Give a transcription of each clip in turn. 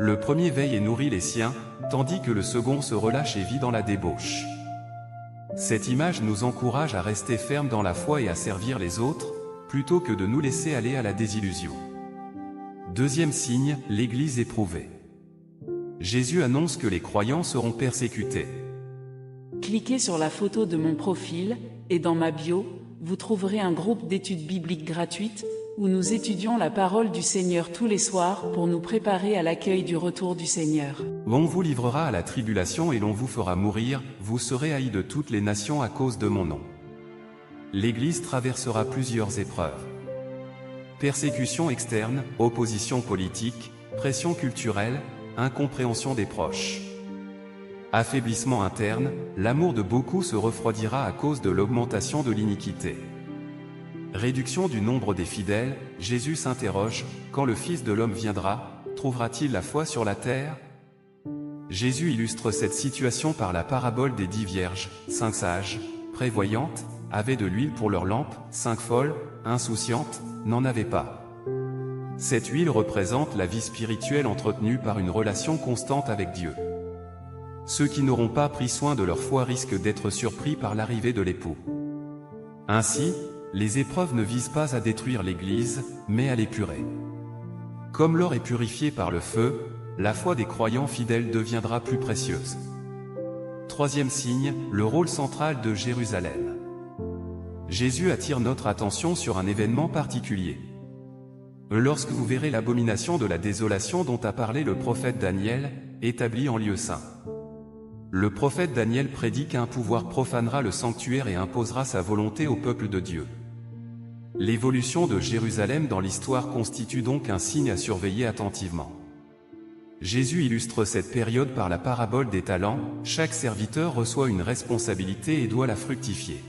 Le premier veille et nourrit les siens, tandis que le second se relâche et vit dans la débauche. Cette image nous encourage à rester fermes dans la foi et à servir les autres, plutôt que de nous laisser aller à la désillusion. Deuxième signe, l'Église éprouvée. Jésus annonce que les croyants seront persécutés. Cliquez sur la photo de mon profil, et dans ma bio, vous trouverez un groupe d'études bibliques gratuites, où nous étudions la parole du Seigneur tous les soirs pour nous préparer à l'accueil du retour du Seigneur. On vous livrera à la tribulation et l'on vous fera mourir, vous serez haïs de toutes les nations à cause de mon nom. L'Église traversera plusieurs épreuves. Persécution externe, opposition politique, pression culturelle, incompréhension des proches. Affaiblissement interne, l'amour de beaucoup se refroidira à cause de l'augmentation de l'iniquité. Réduction du nombre des fidèles, Jésus s'interroge, quand le Fils de l'homme viendra, trouvera-t-il la foi sur la terre? Jésus illustre cette situation par la parabole des 10 vierges, 5 sages, prévoyantes, avaient de l'huile pour leurs lampes, 5 folles, insouciantes, n'en avaient pas. Cette huile représente la vie spirituelle entretenue par une relation constante avec Dieu. Ceux qui n'auront pas pris soin de leur foi risquent d'être surpris par l'arrivée de l'époux. Ainsi, les épreuves ne visent pas à détruire l'Église, mais à l'épurer. Comme l'or est purifié par le feu, la foi des croyants fidèles deviendra plus précieuse. Troisième signe, le rôle central de Jérusalem. Jésus attire notre attention sur un événement particulier. Lorsque vous verrez l'abomination de la désolation dont a parlé le prophète Daniel, établie en lieu saint. Le prophète Daniel prédit qu'un pouvoir profanera le sanctuaire et imposera sa volonté au peuple de Dieu. L'évolution de Jérusalem dans l'histoire constitue donc un signe à surveiller attentivement. Jésus illustre cette période par la parabole des talents, chaque serviteur reçoit une responsabilité et doit la fructifier.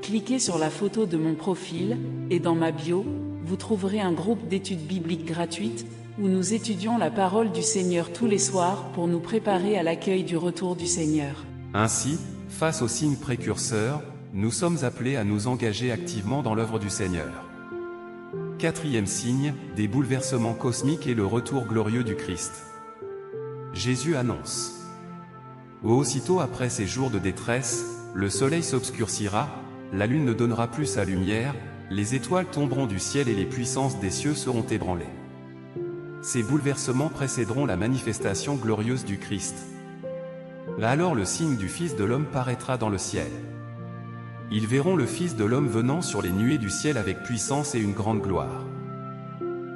Cliquez sur la photo de mon profil, et dans ma bio, vous trouverez un groupe d'études bibliques gratuites, où nous étudions la parole du Seigneur tous les soirs pour nous préparer à l'accueil du retour du Seigneur. Ainsi, face aux signes précurseurs, nous sommes appelés à nous engager activement dans l'œuvre du Seigneur. Quatrième signe, des bouleversements cosmiques et le retour glorieux du Christ. Jésus annonce. Aussitôt après ces jours de détresse, le soleil s'obscurcira, la lune ne donnera plus sa lumière, les étoiles tomberont du ciel et les puissances des cieux seront ébranlées. Ces bouleversements précéderont la manifestation glorieuse du Christ. Alors le signe du Fils de l'homme paraîtra dans le ciel. Ils verront le Fils de l'homme venant sur les nuées du ciel avec puissance et une grande gloire.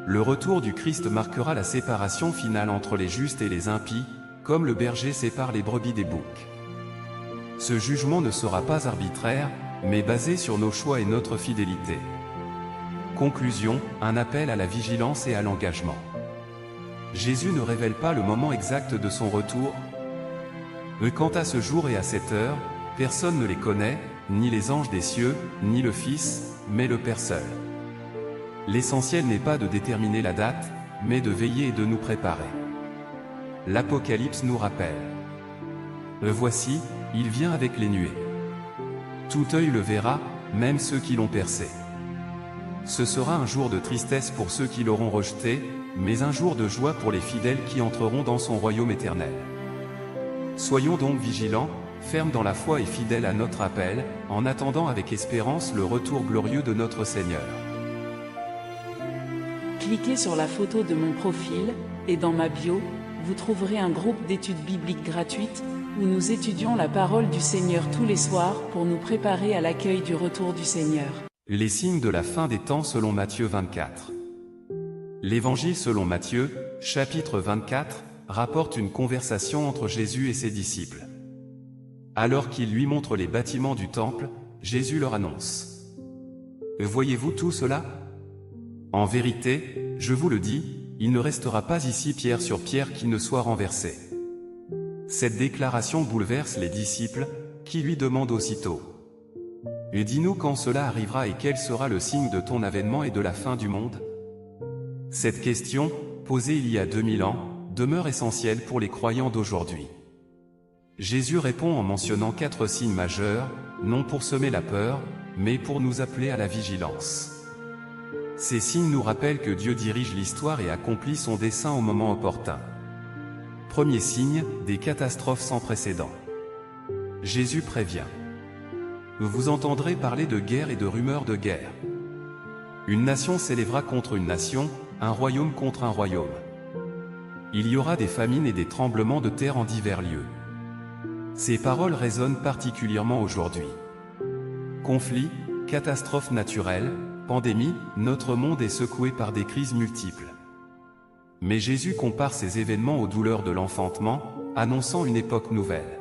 Le retour du Christ marquera la séparation finale entre les justes et les impies, comme le berger sépare les brebis des boucs. Ce jugement ne sera pas arbitraire, mais basé sur nos choix et notre fidélité. Conclusion, un appel à la vigilance et à l'engagement. Jésus ne révèle pas le moment exact de son retour. Quant à ce jour et à cette heure, personne ne les connaît, ni les anges des cieux, ni le Fils, mais le Père seul. L'essentiel n'est pas de déterminer la date, mais de veiller et de nous préparer. L'Apocalypse nous rappelle. Voici, il vient avec les nuées. Tout œil le verra, même ceux qui l'ont percé. Ce sera un jour de tristesse pour ceux qui l'auront rejeté, mais un jour de joie pour les fidèles qui entreront dans son royaume éternel. Soyons donc vigilants, fermes dans la foi et fidèles à notre appel, en attendant avec espérance le retour glorieux de notre Seigneur. Cliquez sur la photo de mon profil, et dans ma bio, vous trouverez un groupe d'études bibliques gratuites, où nous étudions la parole du Seigneur tous les soirs pour nous préparer à l'accueil du retour du Seigneur. Les signes de la fin des temps selon Matthieu 24. L'Évangile selon Matthieu, chapitre 24, rapporte une conversation entre Jésus et ses disciples. Alors qu'il lui montre les bâtiments du temple, Jésus leur annonce. Voyez-vous tout cela? En vérité, je vous le dis, il ne restera pas ici pierre sur pierre qui ne soit renversée. Cette déclaration bouleverse les disciples, qui lui demandent aussitôt. Et dis-nous quand cela arrivera et quel sera le signe de ton avènement et de la fin du monde? Cette question, posée il y a 2000 ans, demeure essentielle pour les croyants d'aujourd'hui. Jésus répond en mentionnant 4 signes majeurs, non pour semer la peur, mais pour nous appeler à la vigilance. Ces signes nous rappellent que Dieu dirige l'histoire et accomplit son dessein au moment opportun. Premier signe, des catastrophes sans précédent. Jésus prévient. Vous entendrez parler de guerre et de rumeurs de guerre. Une nation s'élèvera contre une nation, un royaume contre un royaume. Il y aura des famines et des tremblements de terre en divers lieux. Ces paroles résonnent particulièrement aujourd'hui. Conflits, catastrophes naturelles, pandémies, notre monde est secoué par des crises multiples. Mais Jésus compare ces événements aux douleurs de l'enfantement, annonçant une époque nouvelle.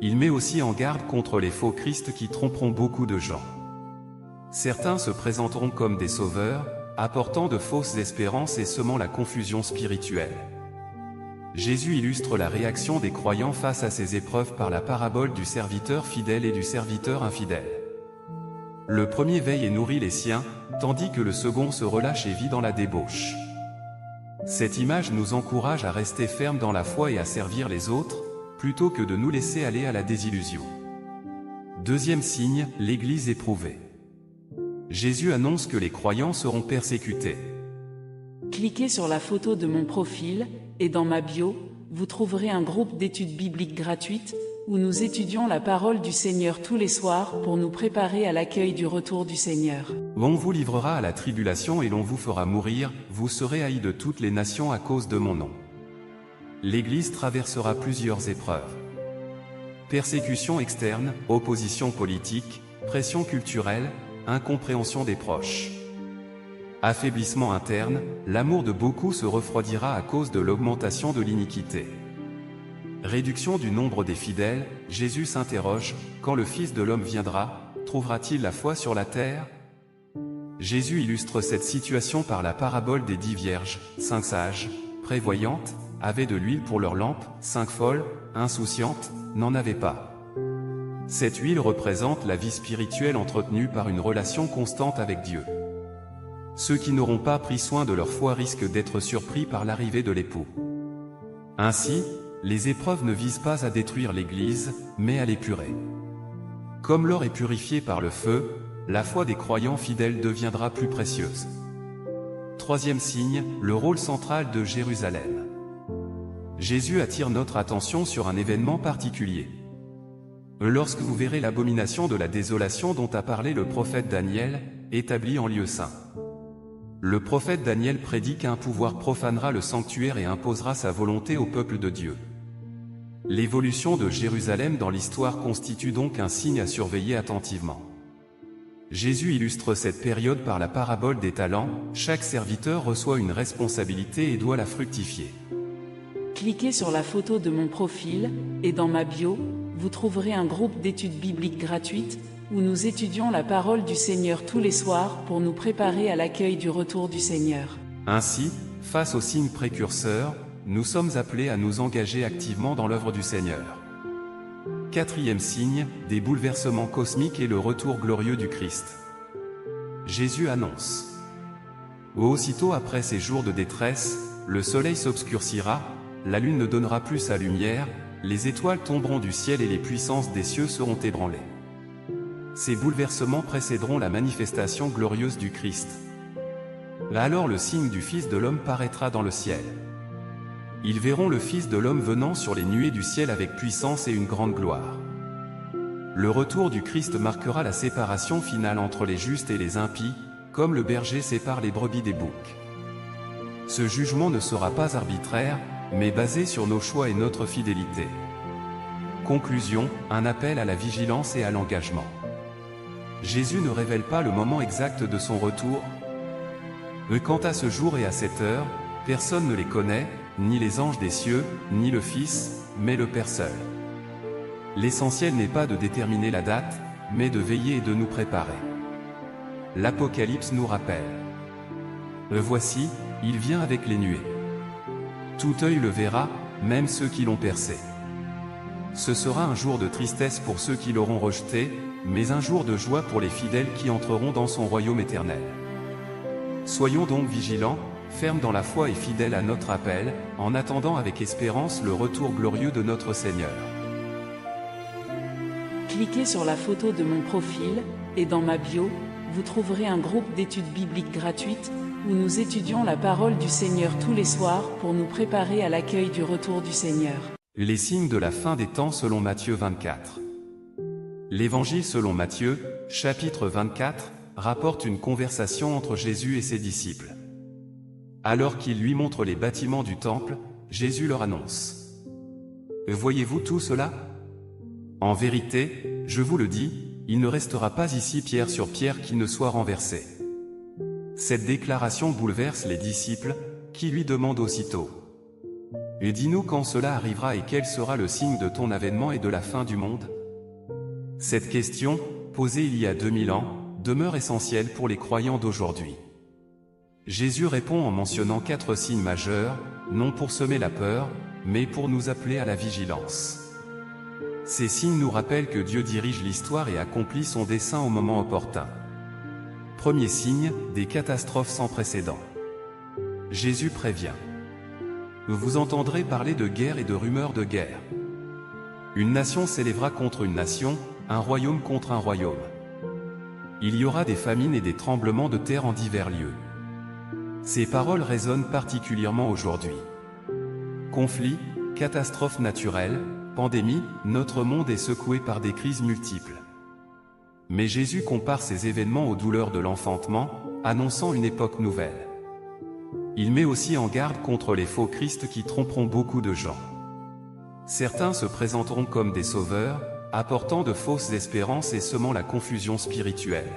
Il met aussi en garde contre les faux Christ qui tromperont beaucoup de gens. Certains se présenteront comme des sauveurs, apportant de fausses espérances et semant la confusion spirituelle. Jésus illustre la réaction des croyants face à ces épreuves par la parabole du serviteur fidèle et du serviteur infidèle. Le premier veille et nourrit les siens, tandis que le second se relâche et vit dans la débauche. Cette image nous encourage à rester fermes dans la foi et à servir les autres, plutôt que de nous laisser aller à la désillusion. Deuxième signe, l'Église éprouvée. Jésus annonce que les croyants seront persécutés. Cliquez sur la photo de mon profil, et dans ma bio, vous trouverez un groupe d'études bibliques gratuites, où nous étudions la parole du Seigneur tous les soirs pour nous préparer à l'accueil du retour du Seigneur. On vous livrera à la tribulation et l'on vous fera mourir, vous serez haïs de toutes les nations à cause de mon nom. L'Église traversera plusieurs épreuves. Persécution externe, opposition politique, pression culturelle, incompréhension des proches. Affaiblissement interne, l'amour de beaucoup se refroidira à cause de l'augmentation de l'iniquité. Réduction du nombre des fidèles, Jésus s'interroge, quand le Fils de l'homme viendra, trouvera-t-il la foi sur la terre? Jésus illustre cette situation par la parabole des 10 vierges, 5 sages, prévoyantes, avaient de l'huile pour leurs lampes, 5 folles, insouciantes, n'en avaient pas. Cette huile représente la vie spirituelle entretenue par une relation constante avec Dieu. Ceux qui n'auront pas pris soin de leur foi risquent d'être surpris par l'arrivée de l'époux. Ainsi, les épreuves ne visent pas à détruire l'Église, mais à l'épurer. Comme l'or est purifié par le feu, la foi des croyants fidèles deviendra plus précieuse. Troisième signe, le rôle central de Jérusalem. Jésus attire notre attention sur un événement particulier. Lorsque vous verrez l'abomination de la désolation dont a parlé le prophète Daniel, établie en lieu saint. Le prophète Daniel prédit qu'un pouvoir profanera le sanctuaire et imposera sa volonté au peuple de Dieu. L'évolution de Jérusalem dans l'histoire constitue donc un signe à surveiller attentivement. Jésus illustre cette période par la parabole des talents, chaque serviteur reçoit une responsabilité et doit la fructifier. Cliquez sur la photo de mon profil, et dans ma bio, vous trouverez un groupe d'études bibliques gratuites, où nous étudions la parole du Seigneur tous les soirs pour nous préparer à l'accueil du retour du Seigneur. Ainsi, face aux signes précurseurs, nous sommes appelés à nous engager activement dans l'œuvre du Seigneur. Quatrième signe, des bouleversements cosmiques et le retour glorieux du Christ. Jésus annonce. Aussitôt après ces jours de détresse, le soleil s'obscurcira, la lune ne donnera plus sa lumière, les étoiles tomberont du ciel et les puissances des cieux seront ébranlées. Ces bouleversements précéderont la manifestation glorieuse du Christ. Alors le signe du Fils de l'homme paraîtra dans le ciel. Ils verront le Fils de l'homme venant sur les nuées du ciel avec puissance et une grande gloire. Le retour du Christ marquera la séparation finale entre les justes et les impies, comme le berger sépare les brebis des boucs. Ce jugement ne sera pas arbitraire, mais basé sur nos choix et notre fidélité. Conclusion, un appel à la vigilance et à l'engagement. Jésus ne révèle pas le moment exact de son retour. Quant à ce jour et à cette heure, personne ne les connaît, ni les anges des cieux, ni le Fils, mais le Père seul. L'essentiel n'est pas de déterminer la date, mais de veiller et de nous préparer. L'Apocalypse nous rappelle. Voici, il vient avec les nuées. Tout œil le verra, même ceux qui l'ont percé. Ce sera un jour de tristesse pour ceux qui l'auront rejeté, mais un jour de joie pour les fidèles qui entreront dans son royaume éternel. Soyons donc vigilants, fermes dans la foi et fidèles à notre appel, en attendant avec espérance le retour glorieux de notre Seigneur. Cliquez sur la photo de mon profil, et dans ma bio, vous trouverez un groupe d'études bibliques gratuites, où nous étudions la parole du Seigneur tous les soirs pour nous préparer à l'accueil du retour du Seigneur. Les signes de la fin des temps selon Matthieu 24. L'Évangile selon Matthieu, chapitre 24, rapporte une conversation entre Jésus et ses disciples. Alors qu'il lui montre les bâtiments du temple, Jésus leur annonce: « Voyez-vous tout cela? En vérité, je vous le dis, il ne restera pas ici pierre sur pierre qui ne soit renversée. » Cette déclaration bouleverse les disciples, qui lui demandent aussitôt: « Et dis-nous quand cela arrivera et quel sera le signe de ton avènement et de la fin du monde ?» Cette question, posée il y a 2000 ans, demeure essentielle pour les croyants d'aujourd'hui. Jésus répond en mentionnant 4 signes majeurs, non pour semer la peur, mais pour nous appeler à la vigilance. Ces signes nous rappellent que Dieu dirige l'histoire et accomplit son dessein au moment opportun. Premier signe, des catastrophes sans précédent. Jésus prévient: « Vous entendrez parler de guerre et de rumeurs de guerre. Une nation s'élèvera contre une nation, un royaume contre un royaume. Il y aura des famines et des tremblements de terre en divers lieux. » Ces paroles résonnent particulièrement aujourd'hui. Conflits, catastrophes naturelles, pandémies, notre monde est secoué par des crises multiples. Mais Jésus compare ces événements aux douleurs de l'enfantement, annonçant une époque nouvelle. Il met aussi en garde contre les faux Christ qui tromperont beaucoup de gens. Certains se présenteront comme des sauveurs, apportant de fausses espérances et semant la confusion spirituelle.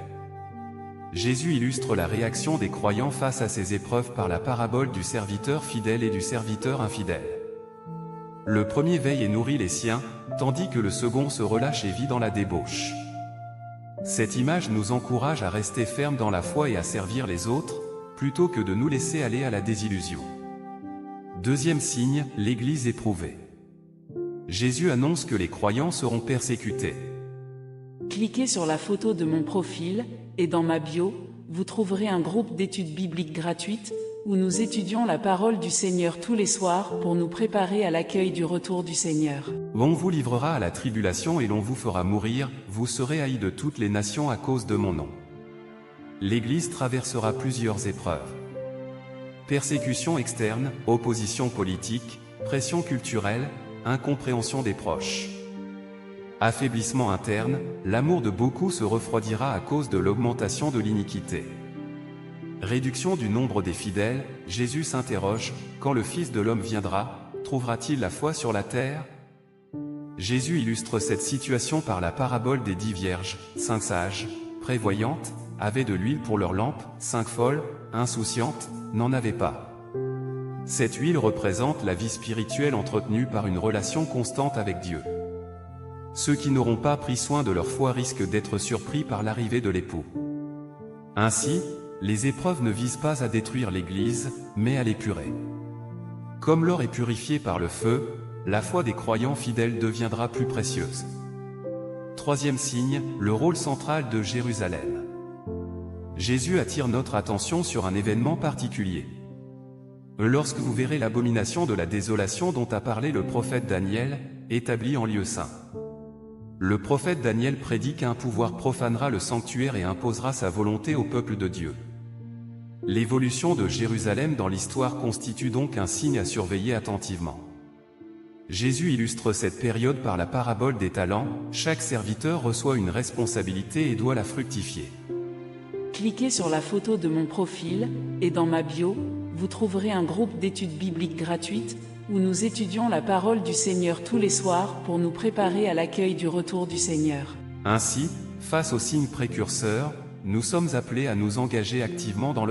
Jésus illustre la réaction des croyants face à ces épreuves par la parabole du serviteur fidèle et du serviteur infidèle. Le premier veille et nourrit les siens, tandis que le second se relâche et vit dans la débauche. Cette image nous encourage à rester fermes dans la foi et à servir les autres, plutôt que de nous laisser aller à la désillusion. Deuxième signe, l'Église éprouvée. Jésus annonce que les croyants seront persécutés. Cliquez sur la photo de mon profil, et dans ma bio, vous trouverez un groupe d'études bibliques gratuites, où nous étudions la parole du Seigneur tous les soirs pour nous préparer à l'accueil du retour du Seigneur. On vous livrera à la tribulation et l'on vous fera mourir, vous serez haïs de toutes les nations à cause de mon nom. L'Église traversera plusieurs épreuves. Persécution externe, opposition politique, pression culturelle, incompréhension des proches. Affaiblissement interne, l'amour de beaucoup se refroidira à cause de l'augmentation de l'iniquité. Réduction du nombre des fidèles, Jésus s'interroge: quand le Fils de l'homme viendra, trouvera-t-il la foi sur la terre? Jésus illustre cette situation par la parabole des 10 vierges, 5 sages, prévoyantes, avaient de l'huile pour leurs lampes, 5 folles, insouciantes, n'en avaient pas. Cette huile représente la vie spirituelle entretenue par une relation constante avec Dieu. Ceux qui n'auront pas pris soin de leur foi risquent d'être surpris par l'arrivée de l'époux. Ainsi, les épreuves ne visent pas à détruire l'Église, mais à l'épurer. Comme l'or est purifié par le feu, la foi des croyants fidèles deviendra plus précieuse. Troisième signe, le rôle central de Jérusalem. Jésus attire notre attention sur un événement particulier. Lorsque vous verrez l'abomination de la désolation dont a parlé le prophète Daniel, établie en lieu saint. Le prophète Daniel prédit qu'un pouvoir profanera le sanctuaire et imposera sa volonté au peuple de Dieu. L'évolution de Jérusalem dans l'histoire constitue donc un signe à surveiller attentivement. Jésus illustre cette période par la parabole des talents: chaque serviteur reçoit une responsabilité et doit la fructifier. Cliquez sur la photo de mon profil, et dans ma bio, vous trouverez un groupe d'études bibliques gratuites, où nous étudions la parole du Seigneur tous les soirs pour nous préparer à l'accueil du retour du Seigneur. Ainsi, face aux signes précurseurs, nous sommes appelés à nous engager activement dans l'œuvre